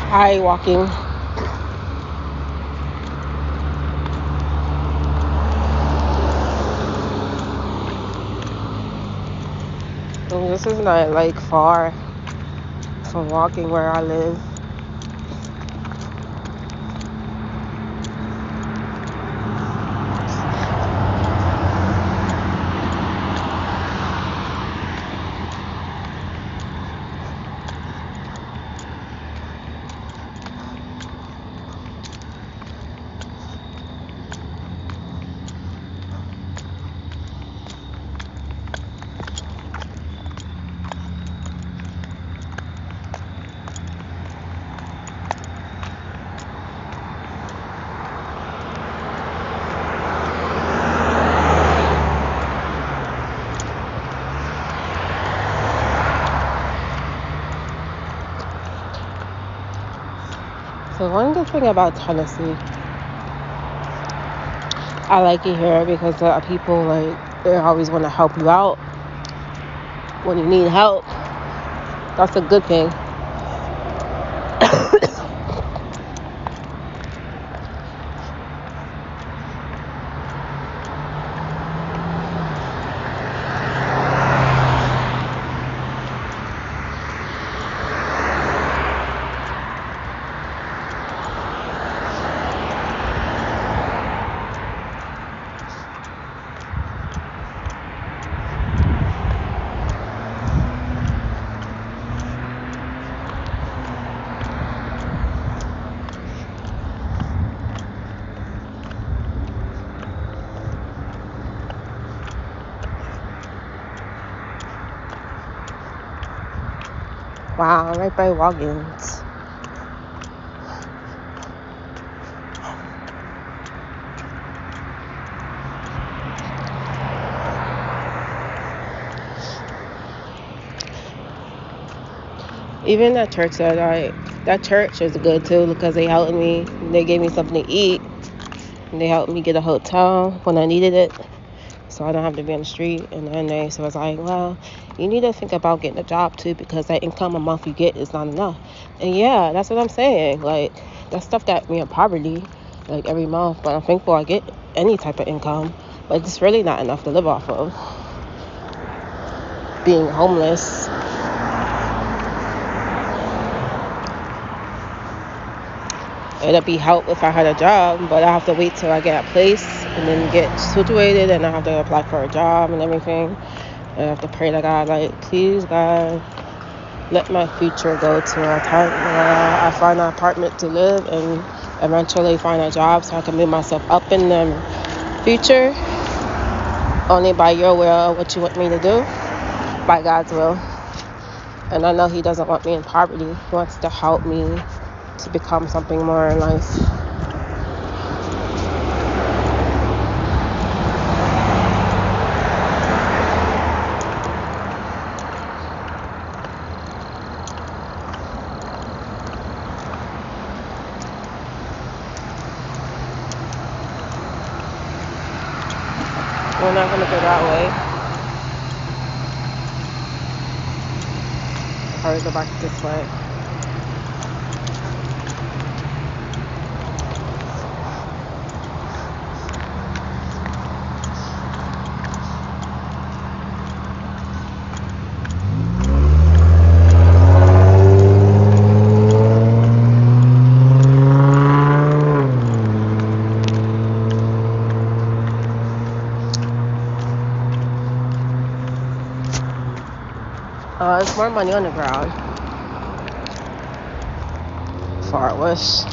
Hi, walking. And this is not like far from walking where I live. So one good thing about Tennessee, I like it here because people they always want to help you out when you need help. That's a good thing. Wow, right by Walgreens. Even that church is good too because they helped me. They gave me something to eat. And they helped me get a hotel when I needed it, so I don't have to be on the street. And then they so I was like, well, you need to think about getting a job too because that income a month you get is not enough. And yeah, that's what I'm saying. Like that stuff got me in poverty, like every month. But I'm thankful I get any type of income, but it's really not enough to live off of. Being homeless. It'd be help if I had a job, but I have to wait till I get a place and then get situated, and I have to apply for a job and everything. And I have to pray to God, like, please, God, let my future go to a time where I find an apartment to live and eventually find a job so I can move myself up in the future. Only by your will, what you want me to do, by God's will. And I know He doesn't want me in poverty. He wants to help me to become something more in life. We're not going to go that way. Or go back this way. It's more money on the ground. Far west.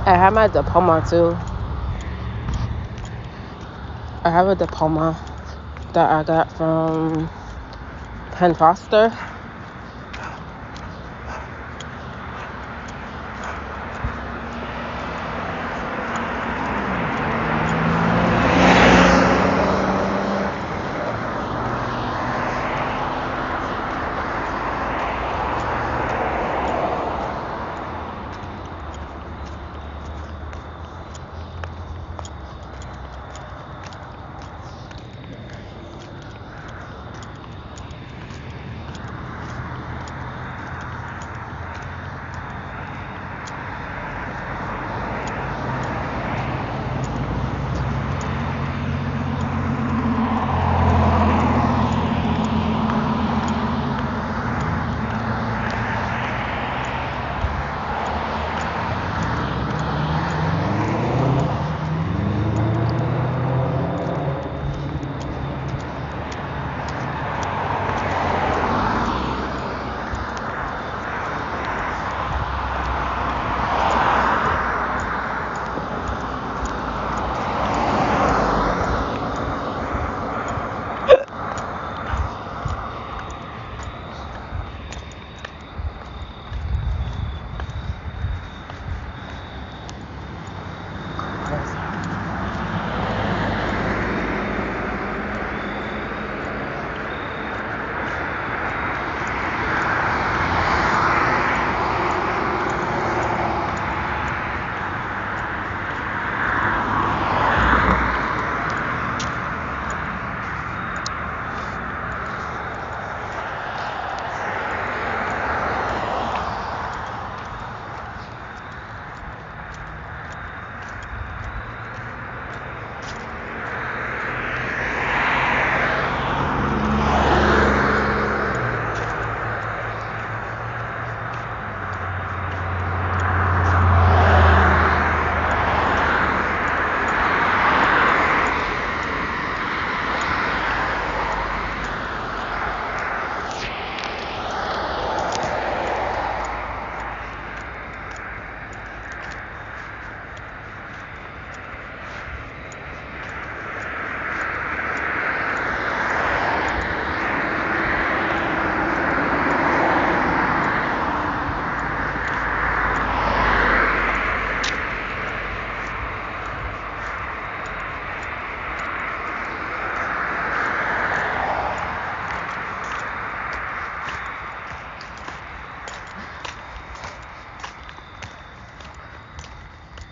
I had my diploma too. I have a diploma that I got from Penn Foster.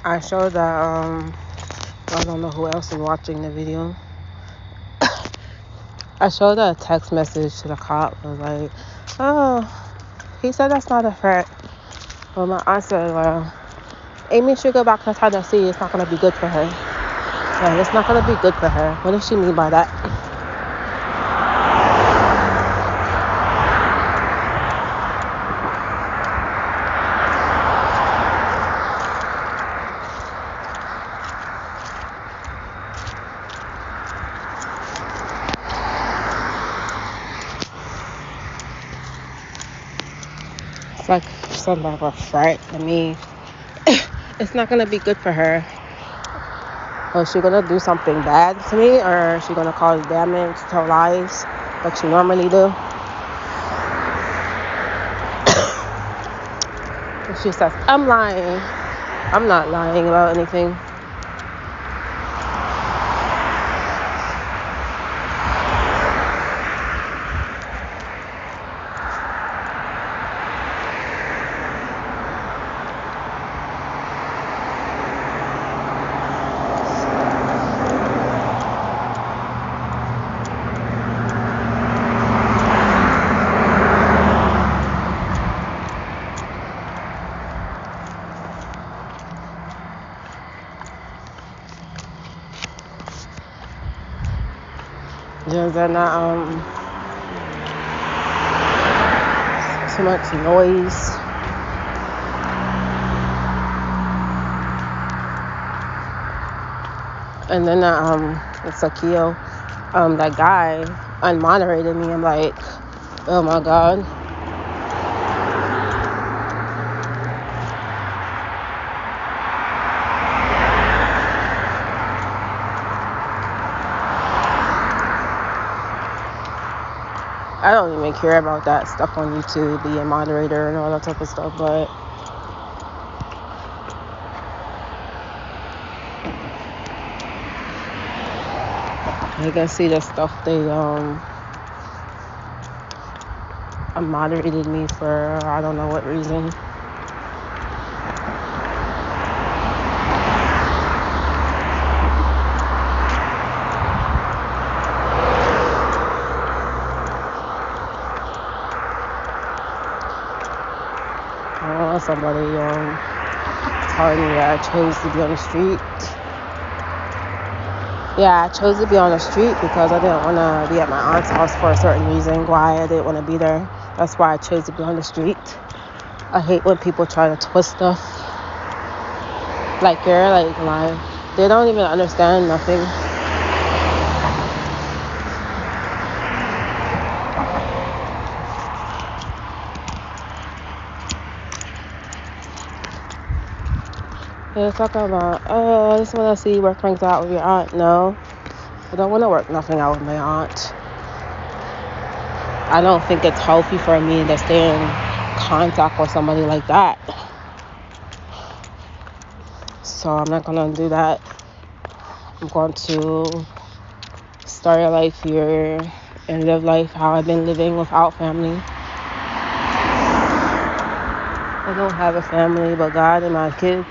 I showed that I don't know who else is watching the video. I showed a text message to the cop. I was like, oh, he said that's not a threat. Well, my aunt said, well, Amy should go back to Tennessee. It's not going to be good for her. Yeah, it's not going to be good for her. What does she mean by that? It's like some type of threat. I mean, it's not going to be good for her. Or is she going to do something bad to me? Or is she going to cause damage to her lives like she normally do? And she says, I'm lying. I'm not lying about anything. They're not too much noise. And then it's Akio, that guy unmoderated me. I'm like, oh my god. I don't even care about that stuff on YouTube, being a moderator and all that type of stuff, but I can see the stuff they moderated me for, I don't know what reason. Somebody telling me that I chose to be on the street. Yeah, I chose to be on the street because I didn't want to be at my aunt's house for a certain reason why I didn't want to be there. That's why I chose to be on the street. I hate when people try to twist stuff. Like they don't even understand nothing. They're talking about, oh, I just want to see you work things out with your aunt. No, I don't want to work nothing out with my aunt. I don't think it's healthy for me to stay in contact with somebody like that. So I'm not going to do that. I'm going to start a life here and live life how I've been living without family. I don't have a family but God and my kids.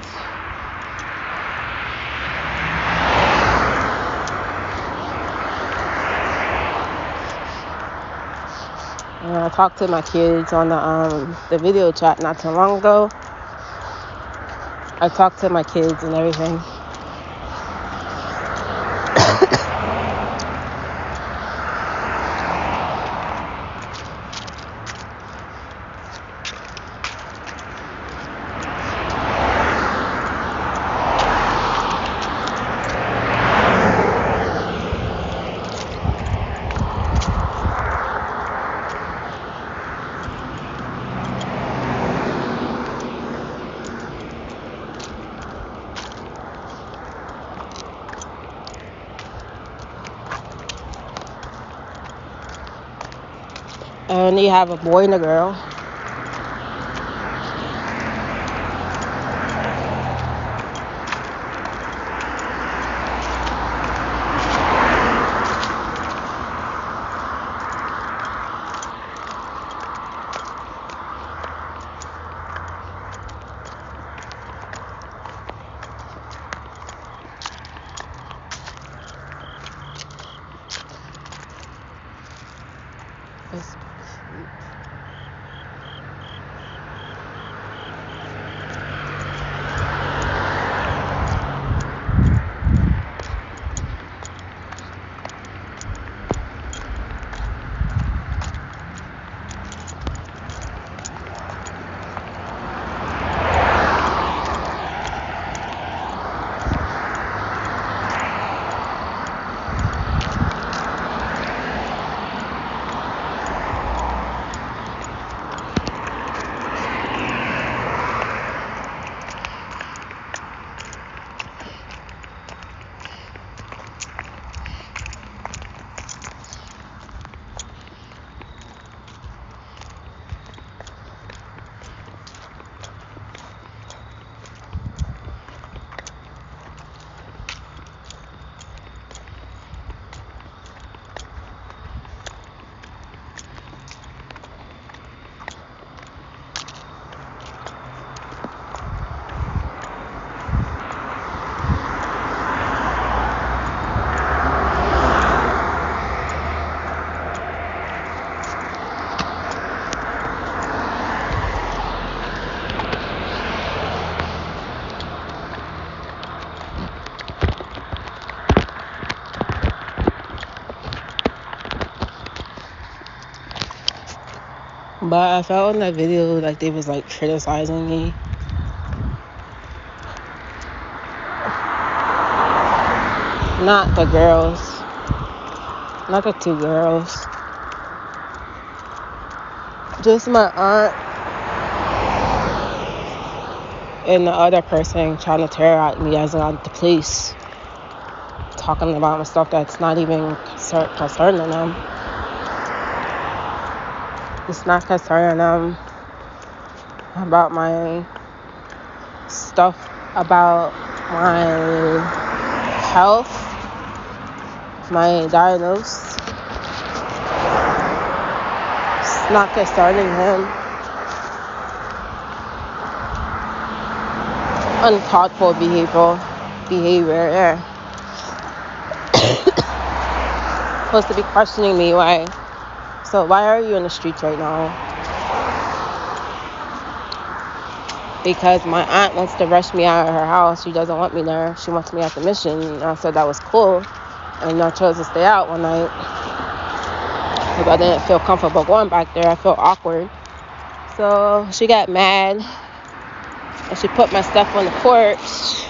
And I talked to my kids on the video chat not too long ago. I talked to my kids and everything. And they have a boy and a girl. But I felt in that video like they was like criticizing me. Not the girls. Not the two girls. Just my aunt and the other person trying to tear at me as I'm the police. Talking about stuff that's not even concerning them. It's not concerning them about my stuff, about my health, my diagnosis. It's not concerning him. Uncalled for behavior, yeah. Supposed to be questioning me why. So why are you in the streets right now? Because my aunt wants to rush me out of her house. She doesn't want me there. She wants me at the mission. And I said that was cool. And I chose to stay out one night because I didn't feel comfortable going back there. I felt awkward. So she got mad and she put my stuff on the porch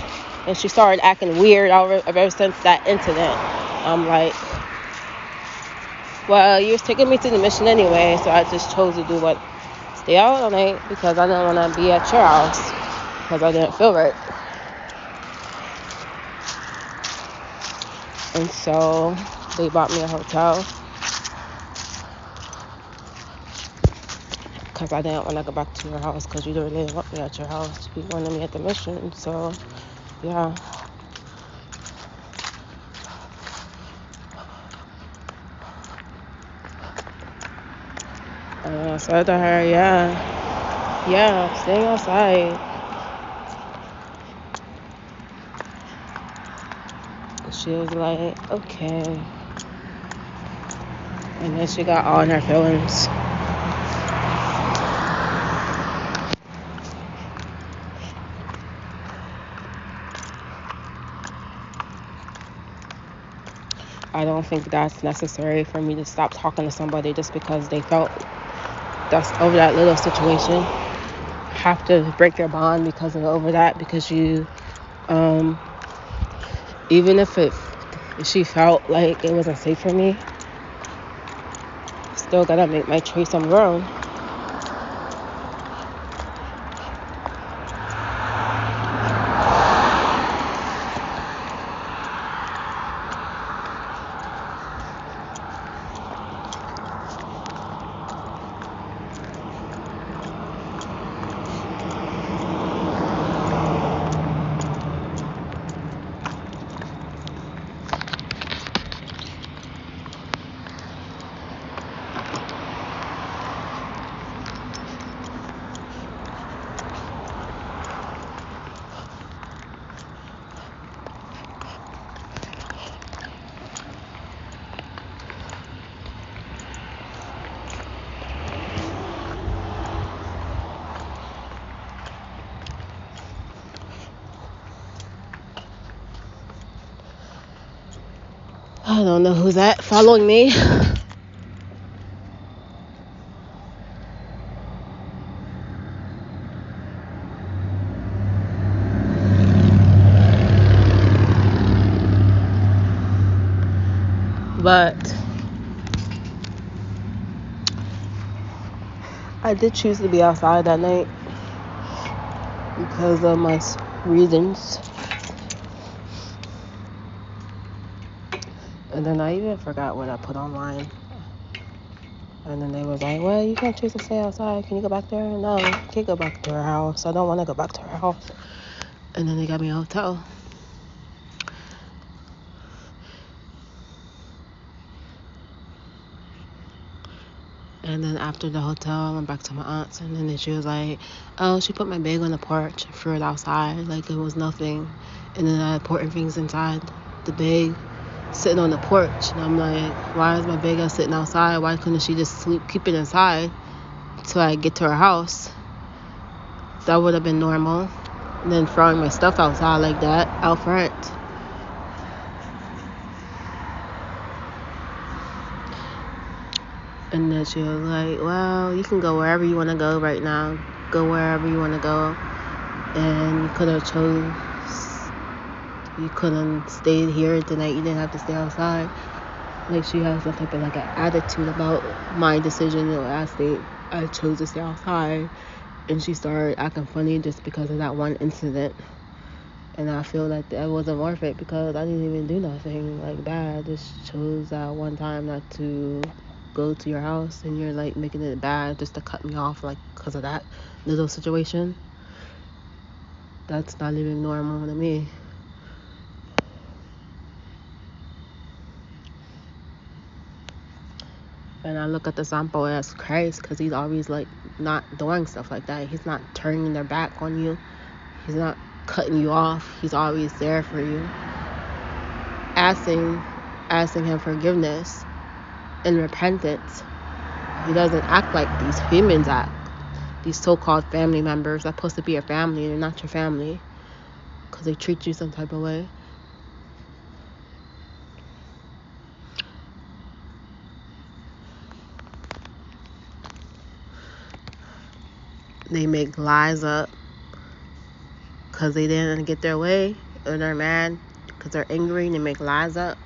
and she started acting weird ever since that incident. I'm like, well, you was taking me to the mission anyway, so I just chose to stay out all night because I didn't want to be at your house because I didn't feel right. And so they bought me a hotel because I didn't want to go back to your house because you really didn't want me at your house. You wanted me at the mission, so yeah. And I said to her, yeah, staying outside. She was like, okay. And then she got all in her feelings. I don't think that's necessary for me to stop talking to somebody just because they felt that's over that little situation. Have to break your bond because of over that, because you even if she felt like it wasn't safe for me, still gotta make my choice. I'm grown. I don't know who's that following me. But I did choose to be outside that night because of my reasons. And then I even forgot what I put online. And then they was like, well, you can't choose to stay outside. Can you go back there? No, I can't go back to her house. I don't want to go back to her house. And then they got me a hotel. And then after the hotel, I went back to my aunt's. And then she was like, oh, she put my bag on the porch and threw it outside like it was nothing. And then I had important things inside the bag sitting on the porch. And I'm like, why is my bag sitting outside? Why couldn't she just keep it inside till I get to her house? That would have been normal. And then throwing my stuff outside like that out front. And then she was like, well, you can go wherever you want to go right now. Go wherever you want to go. And you could have you couldn't stay here tonight. You didn't have to stay outside. Like she has some type of like an attitude about my decision. I chose to stay outside. And she started acting funny just because of that one incident. And I feel like that wasn't worth it because I didn't even do nothing like bad. I just chose that one time not to go to your house and you're like making it bad just to cut me off like because of that little situation. That's not even normal to me. And I look at the sample as Christ because he's always like not doing stuff like that. He's not turning their back on you. He's not cutting you off. He's always there for you. Asking him forgiveness and repentance. He doesn't act like these humans act. These so-called family members are supposed to be your family and they're not your family because they treat you some type of way. They make lies up because they didn't get their way or they're mad because they're angry and they make lies up.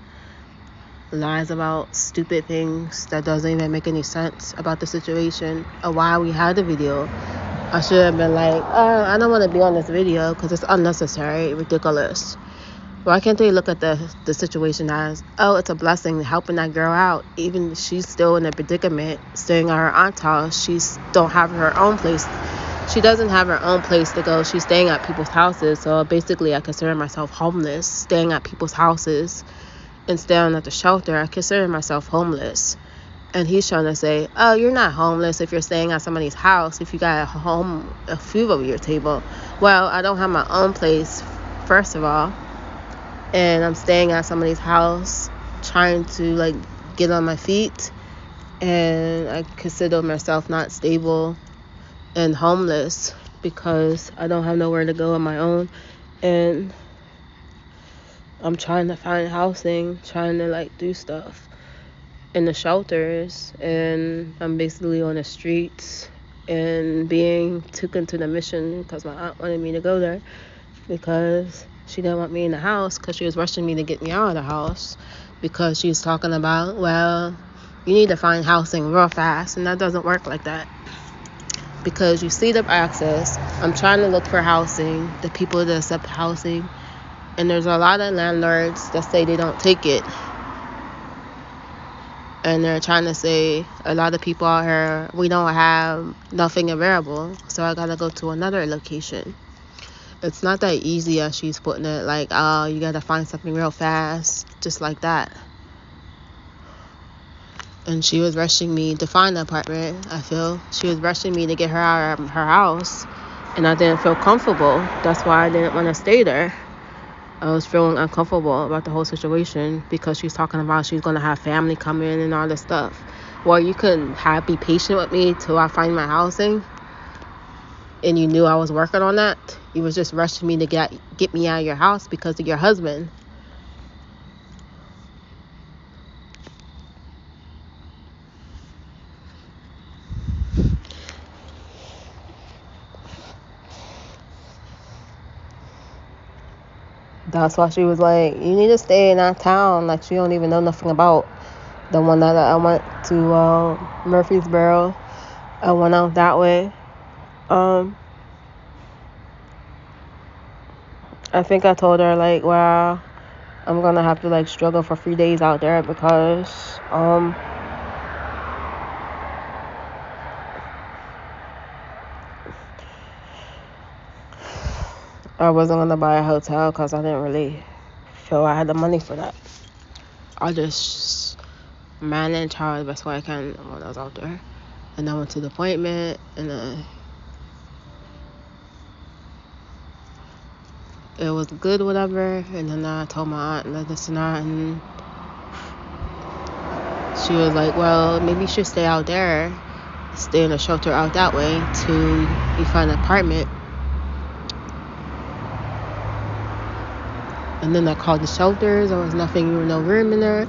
Lies about stupid things that doesn't even make any sense about the situation or why we had the video. I should have been like, oh, I don't want to be on this video because it's unnecessary, ridiculous. Why can't they look at the situation as, oh, it's a blessing helping that girl out. Even she's still in a predicament, staying at her aunt's house. She don't have her own place. She doesn't have her own place to go. She's staying at people's houses. So basically, I consider myself homeless, staying at people's houses and staying at the shelter. I consider myself homeless. And he's trying to say, oh, you're not homeless if you're staying at somebody's house, if you got a food over your table. Well, I don't have my own place, first of all. And I'm staying at somebody's house, trying to like get on my feet. And I consider myself not stable and homeless because I don't have nowhere to go on my own. And I'm trying to find housing, trying to like do stuff in the shelters. And I'm basically on the streets and being taken to the mission because my aunt wanted me to go there because she didn't want me in the house because she was rushing me to get me out of the house because she's talking about, well, you need to find housing real fast. And that doesn't work like that because you see the access. I'm trying to look for housing, the people that accept housing. And there's a lot of landlords that say they don't take it. And they're trying to say, a lot of people out here, we don't have nothing available. So I got to go to another location. It's not that easy as she's putting it, like, oh, you gotta find something real fast, just like that. And she was rushing me to find an apartment, I feel. She was rushing me to get her out of her house, and I didn't feel comfortable. That's why I didn't want to stay there. I was feeling uncomfortable about the whole situation because she's talking about she's going to have family come in and all this stuff. Well, you couldn't be patient with me till I find my housing. And you knew I was working on that. You was just rushing me to get me out of your house because of your husband. That's why she was like, you need to stay in that town. Like, she don't even know nothing about the one that I went to Murfreesboro. I went out that way. I think I told her, like, well, I'm going to have to, like, struggle for 3 days out there because, I wasn't going to buy a hotel because I didn't really feel I had the money for that. I just managed how the best way I can when I was out there. And I went to the appointment, and it was good, whatever. And then I told my aunt like this and that, and she was like, well, maybe you should stay out there, stay in a shelter out that way till you find an apartment. And then I called the shelters. There was nothing, no room in there.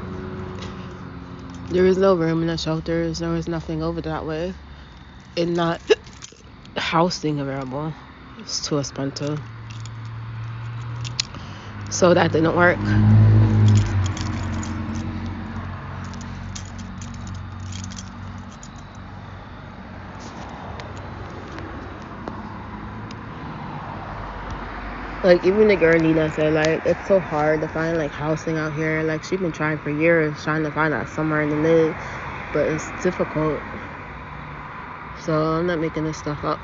There was no room in the shelters. There was nothing over that way. And not housing available. It's too expensive. So that didn't work. Like, even the girl Nina said, like, it's so hard to find, like, housing out here. Like, she's been trying for years, trying to find out somewhere to live. but it's difficult. So I'm not making this stuff up.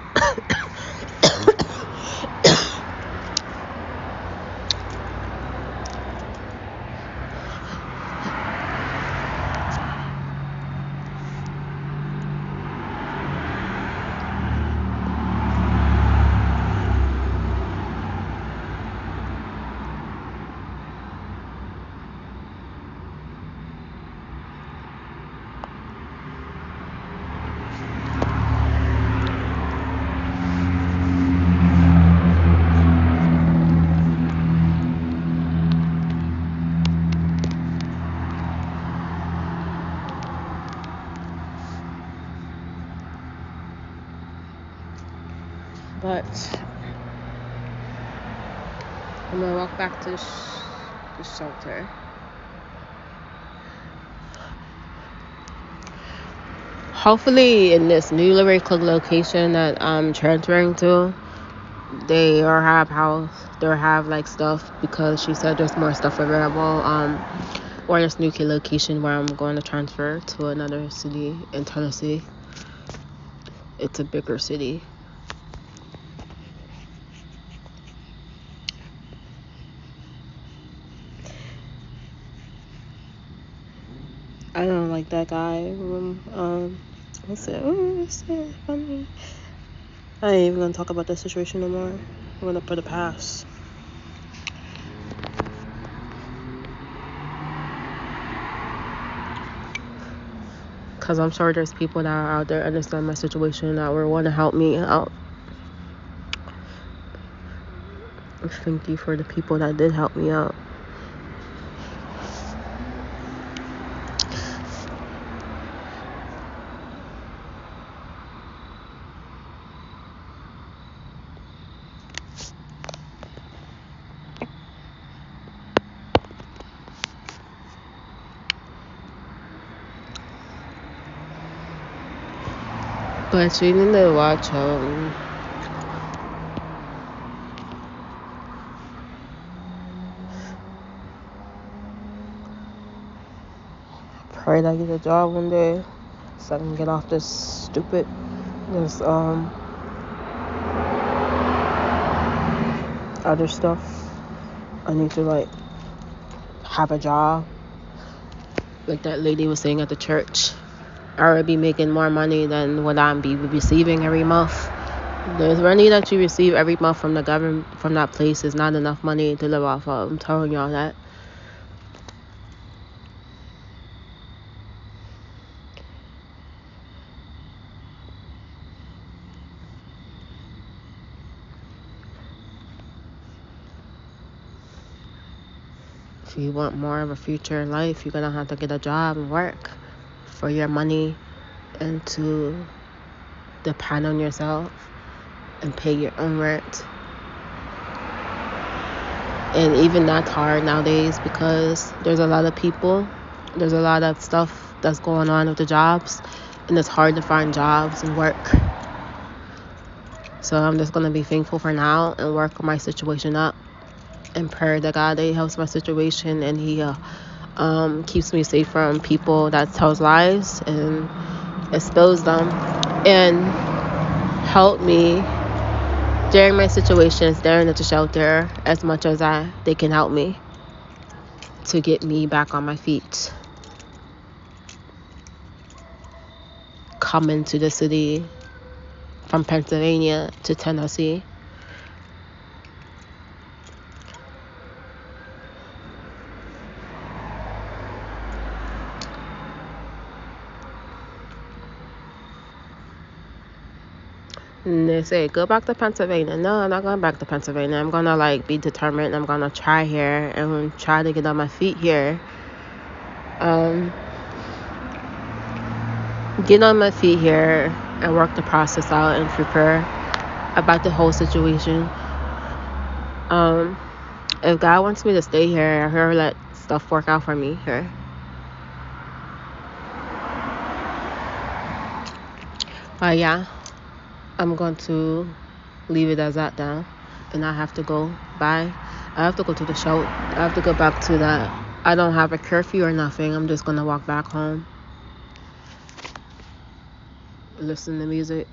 But I'm gonna walk back to the shelter. Hopefully, in this new location that I'm transferring to, they or have like stuff, because she said there's more stuff available. Or this new location where I'm going to transfer to another city in Tennessee. It's a bigger city. I don't like that guy. I said, oh, it's so funny. I ain't even gonna talk about that situation no more. I'm gonna put a pass. Because I'm sure there's people that are out there understand my situation that will want to help me out. Thank you for the people that did help me out. But you need to watch pray that I get a job one day so I can get off this other stuff. I need to like have a job, like that lady was saying at the church. I would be making more money than what I'm be receiving every month. The money that you receive every month from the government, from that place, is not enough money to live off of. I'm telling y'all that. If you want more of a future in life, you're gonna have to get a job and work for your money and to depend on yourself and pay your own rent. And even that's hard nowadays because there's a lot of stuff that's going on with the jobs, and it's hard to find jobs and work. So I'm just gonna be thankful for now and work my situation up and pray to God that He helps my situation and He keeps me safe from people that tells lies and expose them, and help me during my situations during at the shelter as much as they can help me to get me back on my feet. Coming to the city from Pennsylvania to Tennessee. And they say, go back to Pennsylvania. No, I'm not going back to Pennsylvania. I'm going to like be determined. I'm going to try here and try to get on my feet here. Get on my feet here and work the process out and prepare about the whole situation. If God wants me to stay here, He'll let stuff work out for me here. But yeah, I'm going to leave it as that now, and I have to go. Bye. I have to go to the show. I have to go back to that. I don't have a curfew or nothing. I'm just gonna walk back home. listen to music.